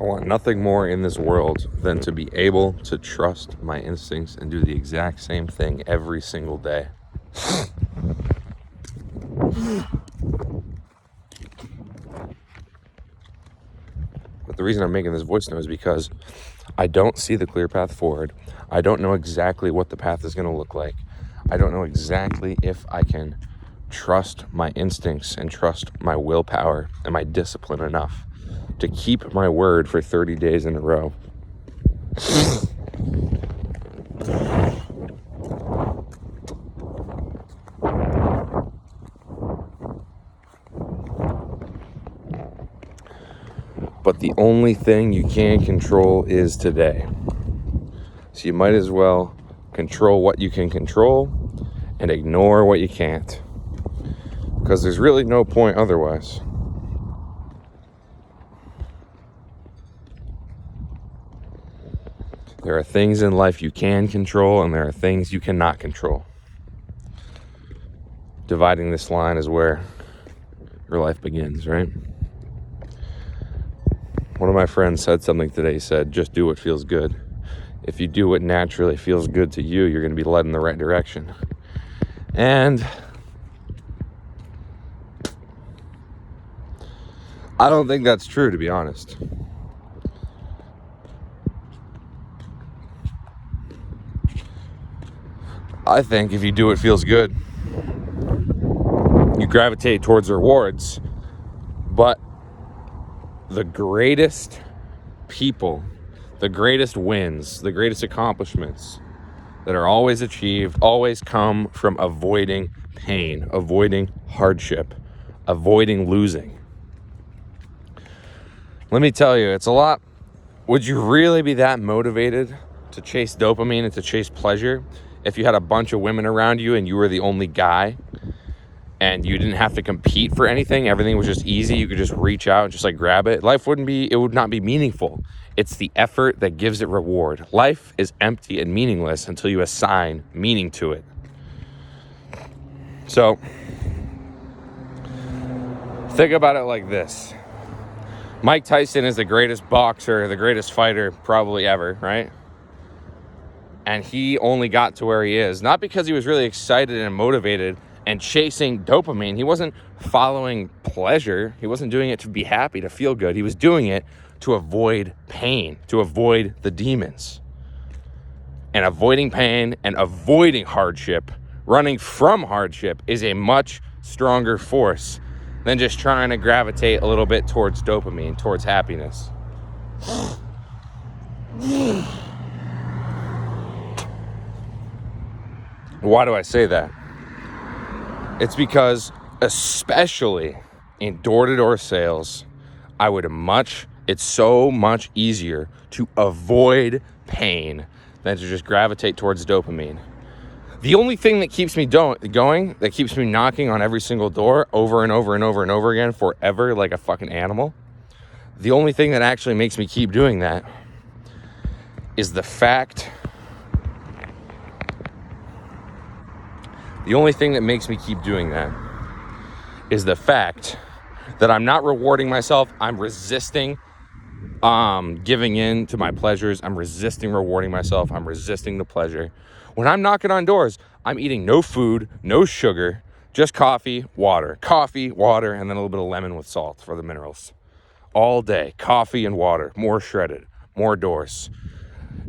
I want nothing more in this world than to be able to trust my instincts and do the exact same thing every single day. But the reason I'm making this voice note is because I don't see the clear path forward. I don't know exactly what the path is going to look like. I don't know exactly if I can trust my instincts and trust my willpower and my discipline enough to keep my word for 30 days in a row. But the only thing you can control is today. So you might as well control what you can control and ignore what you can't. Because there's really no point otherwise. There are things in life you can control and there are things you cannot control. Dividing this line is where your life begins, right? One of my friends said something today. He said, just do what feels good. If you do what naturally feels good to you, you're going to be led in the right direction. And I don't think that's true, to be honest. I think if you do what feels good, you gravitate towards rewards. But the greatest people, the greatest wins, the greatest accomplishments that are always achieved, always come from avoiding pain, avoiding hardship, avoiding losing. Let me tell you, it's a lot. Would you really be that motivated to chase dopamine and to chase pleasure if you had a bunch of women around you and you were the only guy and you didn't have to compete for anything? Everything was just easy. You could just reach out and just like grab it. Life would not be meaningful. It's the effort that gives it reward. Life is empty and meaningless until you assign meaning to it. So think about it like this. Mike Tyson is the greatest boxer, the greatest fighter probably ever, right? And he only got to where he is, not because he was really excited and motivated and chasing dopamine. He wasn't following pleasure. He wasn't doing it to be happy, to feel good. He was doing it to avoid pain, to avoid the demons. And avoiding pain and avoiding hardship, running from hardship, is a much stronger force than just trying to gravitate a little bit towards dopamine, towards happiness. Why do I say that? It's because, especially in door-to-door sales, it's so much easier to avoid pain than to just gravitate towards dopamine. The only thing that keeps me going, that keeps me knocking on every single door over and over and over and over again forever like a fucking animal, the only thing that actually makes me keep doing that is the fact that I'm not rewarding myself. I'm resisting giving in to my pleasures. I'm resisting rewarding myself. I'm resisting the pleasure. When I'm knocking on doors, I'm eating no food, no sugar, just coffee, water, and then a little bit of lemon with salt for the minerals. All day, coffee and water, more shredded, more doors.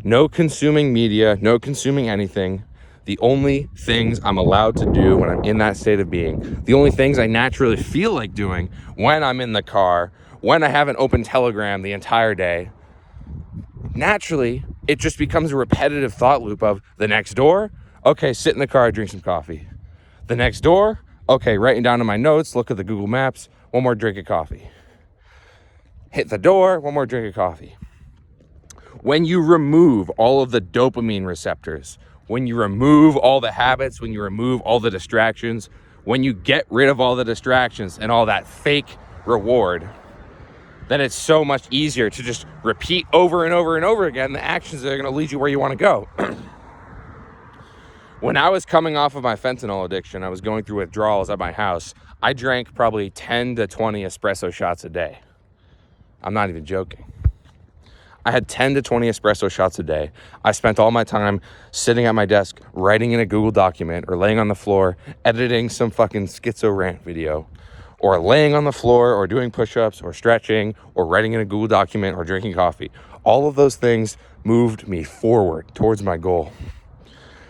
No consuming media, no consuming anything. The only things I'm allowed to do when I'm in that state of being, the only things I naturally feel like doing when I'm in the car, when I haven't opened Telegram the entire day, naturally, it just becomes a repetitive thought loop of the next door, okay, sit in the car, drink some coffee. The next door, okay, writing down in my notes, look at the Google Maps, one more drink of coffee. Hit the door, one more drink of coffee. When you remove all of the dopamine receptors, when you remove all the habits, when you remove all the distractions, when you get rid of all the distractions and all that fake reward, then it's so much easier to just repeat over and over and over again the actions that are going to lead you where you want to go. When I was coming off of my fentanyl addiction, I was going through withdrawals at my house. I drank probably 10 to 20 espresso shots a day. I'm not even joking. I had 10 to 20 espresso shots a day. I spent all my time sitting at my desk, writing in a Google document, or laying on the floor, editing some fucking schizo rant video, or laying on the floor, or doing push-ups, or stretching, or writing in a Google document, or drinking coffee. All of those things moved me forward towards my goal.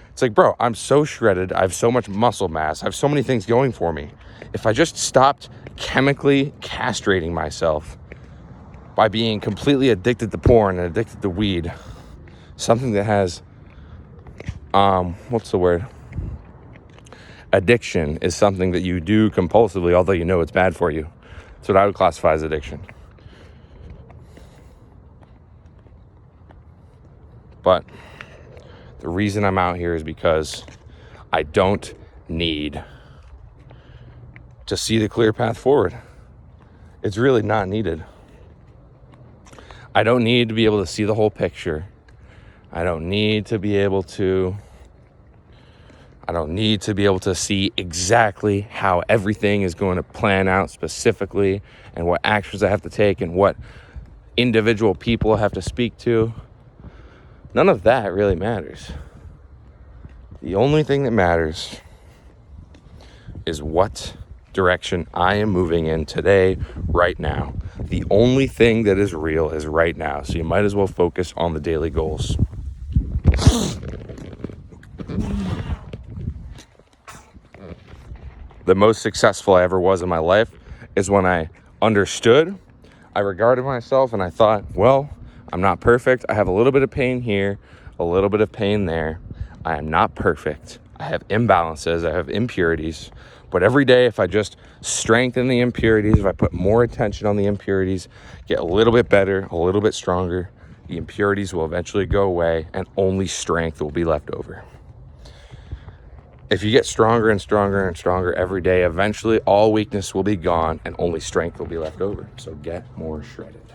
It's like, bro, I'm so shredded. I have so much muscle mass. I have so many things going for me. If I just stopped chemically castrating myself by being completely addicted to porn and addicted to weed, something that has, addiction is something that you do compulsively, although you know it's bad for you. That's what I would classify as addiction. But the reason I'm out here is because I don't need to see the clear path forward. It's really not needed. I don't need to be able to see the whole picture. I don't need to be able to see exactly how everything is going to plan out specifically and what actions I have to take and what individual people I have to speak to. None of that really matters. The only thing that matters is what direction I am moving in today, right now. The only thing that is real is right now. So you might as well focus on the daily goals. The most successful I ever was in my life is when I understood, I regarded myself, and I thought, well, I'm not perfect. I have a little bit of pain here, a little bit of pain there. I am not perfect. I have imbalances. I have impurities. But every day, if I just strengthen the impurities, if I put more attention on the impurities, get a little bit better, a little bit stronger, the impurities will eventually go away and only strength will be left over. If you get stronger and stronger and stronger every day, eventually all weakness will be gone and only strength will be left over. So get more shredded.